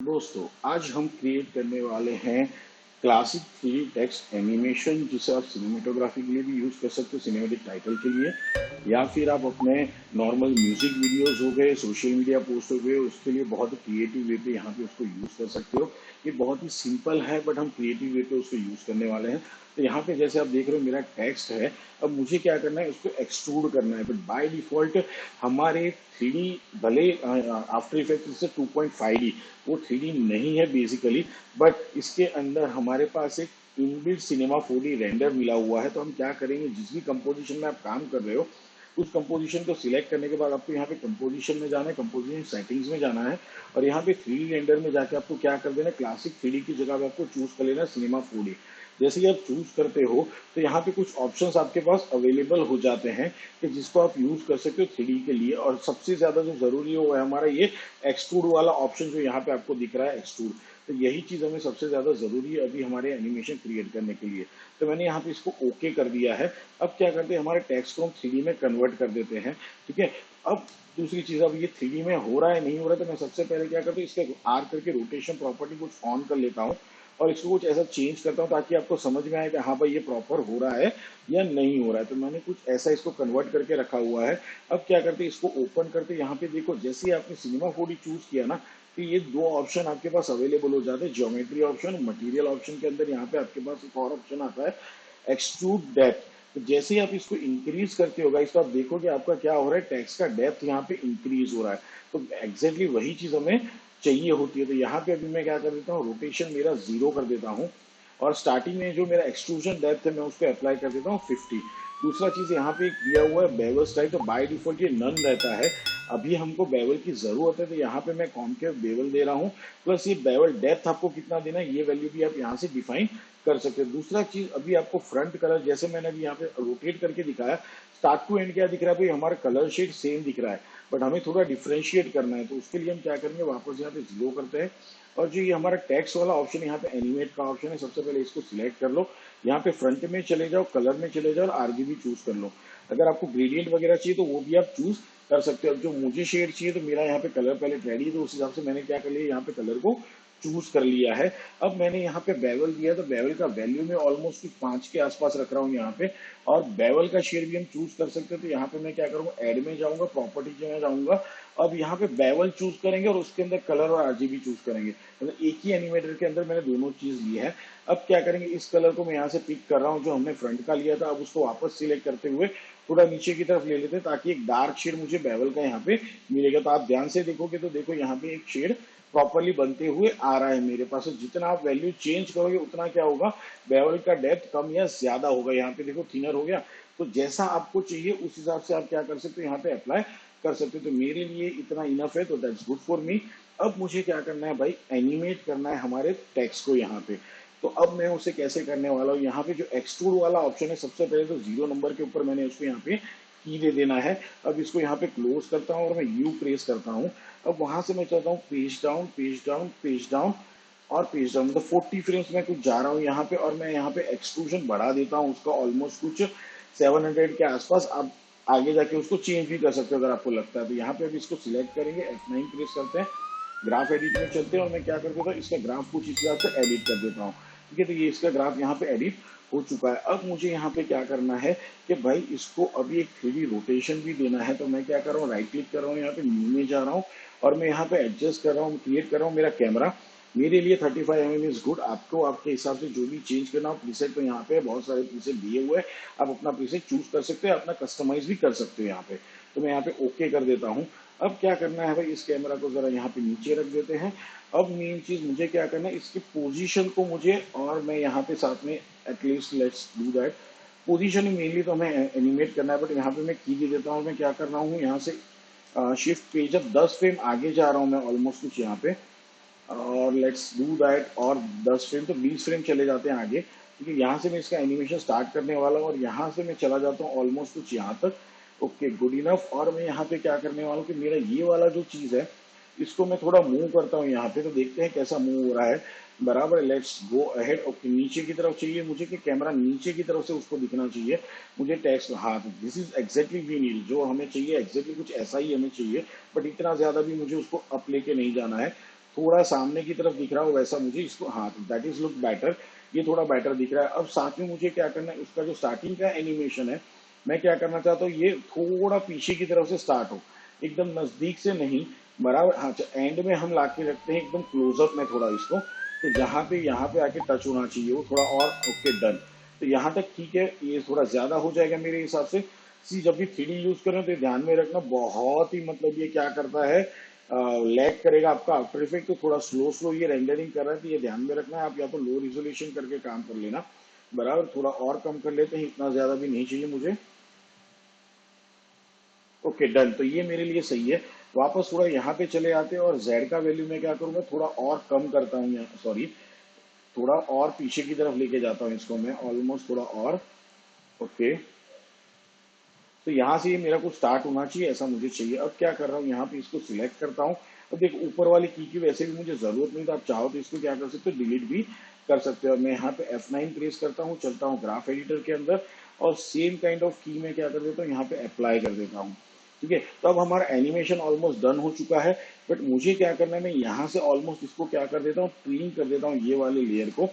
दोस्तों, आज हम क्रिएट करने वाले हैं क्लासिक 3D टेक्स्ट एनिमेशन, जिसे आप सिनेमेटोग्राफी के लिए भी यूज कर सकते हो, सिनेमेटिक टाइटल के लिए, या फिर आप अपने नॉर्मल म्यूजिक वीडियोस हो गए, सोशल मीडिया पोस्ट हो गए, उसके लिए बहुत क्रिएटिव वे पे यहाँ पे उसको यूज कर सकते हो। ये बहुत ही सिंपल है, बट हम क्रिएटिव वे पे उसको यूज करने वाले हैं। तो यहाँ पे जैसे आप देख रहे हो मेरा टेक्स्ट है। अब मुझे क्या करना है, उसको एक्सट्रूड करना है, बट बाय डिफॉल्ट हमारे 3D, भले आफ्टर इफेक्ट्स से 2.5D, वो 3D नहीं है बेसिकली, बट इसके अंदर हमारे पास एक इनबिल्ट सिनेमा 4D रेंडर मिला हुआ है। तो हम क्या करेंगे, जिस भी कंपोजिशन में आप काम कर रहे हो, उस कंपोजिशन को सिलेक्ट करने के बाद आपको यहाँ पे कंपोजिशन में जाना है, कंपोजिशन सेटिंग्स में जाना है, और यहाँ पे 3D रेंडर में जाके आपको क्या कर देना है, क्लासिक 3D की जगह पे आपको चूज कर लेना है सिनेमा 4D। जैसे ही आप चूज करते हो तो यहाँ पे कुछ ऑप्शंस आपके पास अवेलेबल हो जाते हैं कि जिसको आप यूज कर सकते हो 3D के लिए। और सबसे ज्यादा जो जरूरी है वो है हमारा ये एक्सट्रूड वाला ऑप्शन, जो यहाँ पे आपको दिख रहा है एक्सट्रूड। तो यही चीज हमें सबसे ज्यादा जरूरी है अभी हमारे एनिमेशन क्रिएट करने के लिए। तो मैंने यहाँ पे इसको ओके कर दिया है। अब क्या करते हैं, हमारे टेक्स्ट को हम 3D में कन्वर्ट कर देते हैं। ठीक है। अब दूसरी चीज, अब ये 3D में हो रहा है नहीं हो रहा है, तो मैं सबसे पहले क्या करता हूँ, इसके आर करके रोटेशन प्रॉपर्टी कुछ ऑन कर लेता हूँ, और इसको कुछ ऐसा चेंज करता हूँ ताकि आपको समझ में आए कि हाँ भाई ये प्रॉपर हो रहा है या नहीं हो रहा है। तो मैंने कुछ ऐसा इसको कन्वर्ट करके रखा हुआ है। अब क्या करते हैं, इसको ओपन करते, यहाँ पे देखो जैसे ही आपने सिनेमा 4D चूज किया ना, तो ये दो ऑप्शन आपके पास अवेलेबल हो जाते हैं, ज्योमेट्री ऑप्शन और मटेरियल ऑप्शन के अंदर यहाँ पे आपके पास एक और ऑप्शन आता है, एक्सट्रूड डेप्थ। तो जैसे ही आप इसको इंक्रीज करते होगा, इसको आप देखोगे आपका क्या हो रहा है, टेक्स्ट का डेप्थ यहाँ पे इंक्रीज हो रहा है। तो एग्जैक्टली वही चीज हमें चाहिए होती है। तो यहाँ पे अभी मैं क्या कर देता हूँ, रोटेशन मेरा 0 कर देता हूँ, और स्टार्टिंग में जो मेरा एक्सट्रूजन डेप्थ है मैं उसको अप्लाई कर देता हूँ 50। दूसरा चीज यहाँ पे एक दिया हुआ है बेवल स्टाइल, तो बाय डिफॉल्ट ये नन रहता है। अभी हमको बेवल की जरूरत है, तो यहाँ पे मैं कॉन्केव बेवल दे रहा हूँ। प्लस ये बेवल डेप्थ आपको कितना देना है, ये वैल्यू भी आप यहाँ से डिफाइन कर सकते हैं। दूसरा चीज, अभी आपको फ्रंट कलर, जैसे मैंने अभी यहाँ पे रोटेट करके दिखाया, स्टार्ट टू एंड क्या दिख रहा है भाई, हमारा कलर शेड सेम दिख रहा है, बट हमें थोड़ा डिफ्रेंशिएट करना है। तो उसके लिए हम क्या करेंगे, वापस यहाँ पे 0 करते हैं, और जो ये हमारा टेक्स्ट वाला ऑप्शन, यहाँ पे एनिमेट का ऑप्शन है, सबसे पहले इसको सिलेक्ट कर लो। यहाँ पे फ्रंट में चले जाओ, कलर में चले जाओ, और आरजीबी चूज कर लो। अगर आपको ग्रेडियंट वगैरह चाहिए तो वो भी आप चूज कर सकते हो। अब जो मुझे शेड चाहिए, तो मेरा यहाँ पे कलर पहले रेडी है, तो उस हिसाब से मैंने क्या कर लिया, यहाँ पे कलर को चूज कर लिया है। अब मैंने यहाँ पे बेवल दिया, तो बेवल का वैल्यू में ऑलमोस्ट 5 के आसपास रख रहा हूँ यहाँ पे, और बेवल का शेड भी हम चूज कर सकते हैं। तो यहाँ पे मैं क्या करूंगा, एड में जाऊंगा, प्रॉपर्टीज में जाऊंगा, अब यहाँ पे बेवल चूज करेंगे और उसके अंदर कलर और आरजीबी चूज करेंगे। मतलब एक ही एनिमेटर के अंदर मैंने दोनों चीज ली है। अब क्या करेंगे, इस कलर को मैं यहाँ से पिक कर रहा हूँ जो हमने फ्रंट का लिया था, अब उसको वापस सिलेक्ट करते हुए थोड़ा नीचे की तरफ ले लेते हैं, ताकि एक डार्क शेड मुझे बेवल का यहाँ पे मिलेगा। तो आप ध्यान से देखोगे तो देखो यहाँ पे एक शेड प्रॉपरली बनते हुए आ रहा है मेरे पास। तो जितना आप वैल्यू चेंज करोगे उतना क्या होगा, बेवल का डेप्थ कम या ज्यादा होगा। यहाँ पे देखो थिनर हो गया। तो जैसा आपको चाहिए उस हिसाब से आप क्या कर सकते हो, यहाँ पे अप्लाई कर सकते हो। तो मेरे लिए इतना इनफ है, तो दैट्स गुड फॉर मी। अब मुझे क्या करना है भाई, एनिमेट करना है हमारे टेक्स्ट को यहाँ पे। तो अब मैं उसे कैसे करने वाला हूँ, यहाँ पे जो एक्सट्रूड वाला ऑप्शन है, सबसे पहले तो 0 नंबर के ऊपर मैंने उसको यहाँ पे की दे देना है। अब इसको यहाँ पे क्लोज करता हूँ और मैं यू प्रेस करता हूँ। अब वहां से मैं चाहता हूँ page down, page down, page down और पेज डाउन, मतलब 40 फ्रेम्स में कुछ जा रहा हूँ यहाँ पे, और मैं यहाँ पे एक्सट्रूजन बढ़ा देता हूँ उसका ऑलमोस्ट कुछ 700 के आसपास। आप आगे जाके उसको चेंज भी कर सकते हो अगर आपको लगता है। तो यहाँ पे अभी इसको सिलेक्ट करेंगे, F9 प्रेस करते हैं, ग्राफ एडिट में चलते हैं, और मैं क्या कर देता हूँ, इसका ग्राफ कुछ इस हिसाब से एडिट कर देता हूँ। ठीक है, तो ये इसका ग्राफ यहाँ पे एडिट हो चुका है। अब मुझे यहाँ पे क्या करना है कि भाई इसको अभी एक 3D रोटेशन भी देना है। तो मैं क्या कर रहा हूँ, राइट क्लिक कर रहा हूँ, यहाँ पे न्यू में जा रहा हूँ, और मैं यहाँ पे एडजस्ट कर रहा हूँ, क्रिएट कर रहा हूँ मेरा कैमरा। मेरे लिए 35 mm इज गुड। आपको आपके हिसाब से जो भी चेंज करना हो, प्रीसेट तो यहाँ पे बहुत सारे प्रीसेट दिए हुए हैं, आप अपना प्रीसेट चूज कर सकते हैं, अपना कस्टमाइज भी कर सकते हो यहाँ पे। तो मैं यहाँ पे ओके कर देता हूँ। अब क्या करना है भाई, इस कैमरा को जरा यहाँ पे नीचे रख देते हैं। अब मेन चीज मुझे क्या करना है, इसकी पोजीशन को मुझे, और मैं यहाँ पे साथ में at least let's do that, position mainly तो हमें एनिमेट करना है, बट यहाँ पे मैं की दे देता हूँ। मैं क्या कर रहा हूँ, यहाँ से शिफ्ट पेज, अब 10 फ्रेम आगे जा रहा हूँ मैं ऑलमोस्ट कुछ यहाँ पे, और लेट्स डू दैट, और 10 फ्रेम तो 20 फ्रेम चले जाते हैं आगे, क्योंकि यहाँ से मैं इसका एनिमेशन स्टार्ट करने वाला हूँ, और यहाँ से मैं चला जाता हूँ ऑलमोस्ट कुछ यहाँ तक। Okay, good enough. और मैं यहाँ पे क्या करने वाला हूँ कि मेरा ये वाला जो चीज है, इसको मैं थोड़ा मूव करता हूँ यहाँ पे, तो देखते हैं कैसा मूव हो रहा है। बराबर, लेट्स गो अहेड। ओके, नीचे की तरफ चाहिए मुझे कि कैमरा नीचे की तरफ से उसको दिखना चाहिए मुझे टेक्स्ट। हाँ, this is exactly we need, जो हमें चाहिए एग्जैक्टली कुछ ऐसा ही हमें चाहिए, बट इतना ज्यादा भी मुझे उसको अप लेके नहीं जाना है। थोड़ा सामने की तरफ दिख रहा हो वैसा मुझे इसको, हाँ दैट इज लुक बेटर, ये थोड़ा बेटर दिख रहा है। अब साथ में मुझे क्या करना है, उसका जो स्टार्टिंग का एनिमेशन है मैं क्या करना चाहता हूँ, ये थोड़ा पीछे की तरफ से स्टार्ट हो, एकदम नजदीक से नहीं, बराबर। हाँ एंड में हम ला के रखते हैं एकदम क्लोजअप में थोड़ा इसको, तो जहाँ पे यहाँ पे आके टच होना चाहिए वो थोड़ा और, ओके डन। तो यहाँ तक ठीक है, ये थोड़ा ज्यादा हो जाएगा मेरे हिसाब से। सी जब भी 3D यूज करें तो ये ध्यान में रखना, बहुत ही मतलब ये क्या करता है, लैग करेगा आपका आफ्टर इफेक्ट, तो थोड़ा स्लो स्लो ये रेंडरिंग कर रहा है, तो ये ध्यान में रखना है। आप या तो लो रिजोल्यूशन करके काम कर लेना, बराबर, थोड़ा और कम कर लेते हैं, इतना ज्यादा भी नहीं चाहिए मुझे। ओके डन, तो ये मेरे लिए सही है। वापस थोड़ा यहाँ पे चले आते हैं और जेड का वैल्यू मैं क्या करूंगा, थोड़ा और कम करता हूँ, सॉरी थोड़ा और पीछे की तरफ लेके जाता हूँ इसको मैं, ऑलमोस्ट थोड़ा और, ओके। तो यहाँ से ये मेरा कुछ स्टार्ट होना चाहिए, ऐसा मुझे चाहिए। अब क्या कर रहा हूँ, यहाँ पे इसको सिलेक्ट करता हूँ। अब देखो ऊपर वाली की वैसे भी मुझे जरूरत नहीं, तो आप चाहो तो इसको क्या कर सकते हो, डिलीट भी कर सकते हो। मैं यहाँ पे F9 प्रेस करता हूँ, चलता हूँ ग्राफ एडिटर के अंदर, और सेम काइंड ऑफ की मैं क्या कर देता हूँ, यहाँ पे अप्लाई कर देता हूँ। ठीक है, तो अब हमारा एनिमेशन ऑलमोस्ट डन हो चुका है। बट मुझे क्या करना है, मैं यहाँ से ऑलमोस्ट इसको क्या कर देता हूँ, ट्रिम कर देता हूँ ये वाले लेयर को,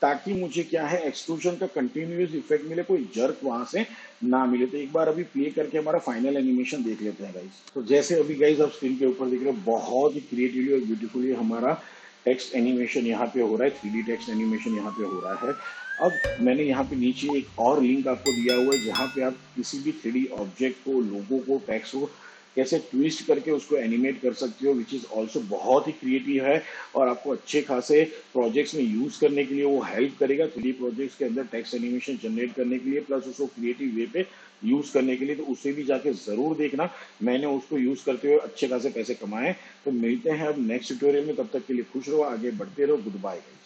ताकि मुझे क्या है, एक्सट्रूजन का कंटिन्यूअस इफेक्ट मिले, कोई जर्क वहां से ना मिले। तो एक बार अभी प्ले करके हमारा फाइनल एनिमेशन देख लेते हैं गाइस। तो जैसे अभी गाइस आप स्क्रीन के ऊपर देख रहे हो, बहुत ही क्रिएटिवली और ब्यूटीफुली हमारा टेक्स्ट एनिमेशन यहाँ पे हो रहा है, 3D टेक्स्ट एनिमेशन यहाँ पे हो रहा है। अब मैंने यहाँ पे नीचे एक और लिंक आपको दिया हुआ है, जहाँ पे आप किसी भी 3D ऑब्जेक्ट को, लोगो को, टेक्स्ट को कैसे ट्विस्ट करके उसको एनिमेट कर सकते हो, विच इज ऑल्सो बहुत ही क्रिएटिव है, और आपको अच्छे खासे प्रोजेक्ट्स में यूज करने के लिए वो हेल्प करेगा, 3D प्रोजेक्ट्स के अंदर टेक्स्ट एनिमेशन जनरेट करने के लिए, प्लस उसको क्रिएटिव वे पे यूज करने के लिए। तो उसे भी जाके जरूर देखना, मैंने उसको यूज करते हुए अच्छे खासे पैसे कमाए। तो मिलते हैं अब नेक्स्ट ट्यूटोरियल में, तब तक के लिए खुश रहो, आगे बढ़ते रहो, गुड बाय।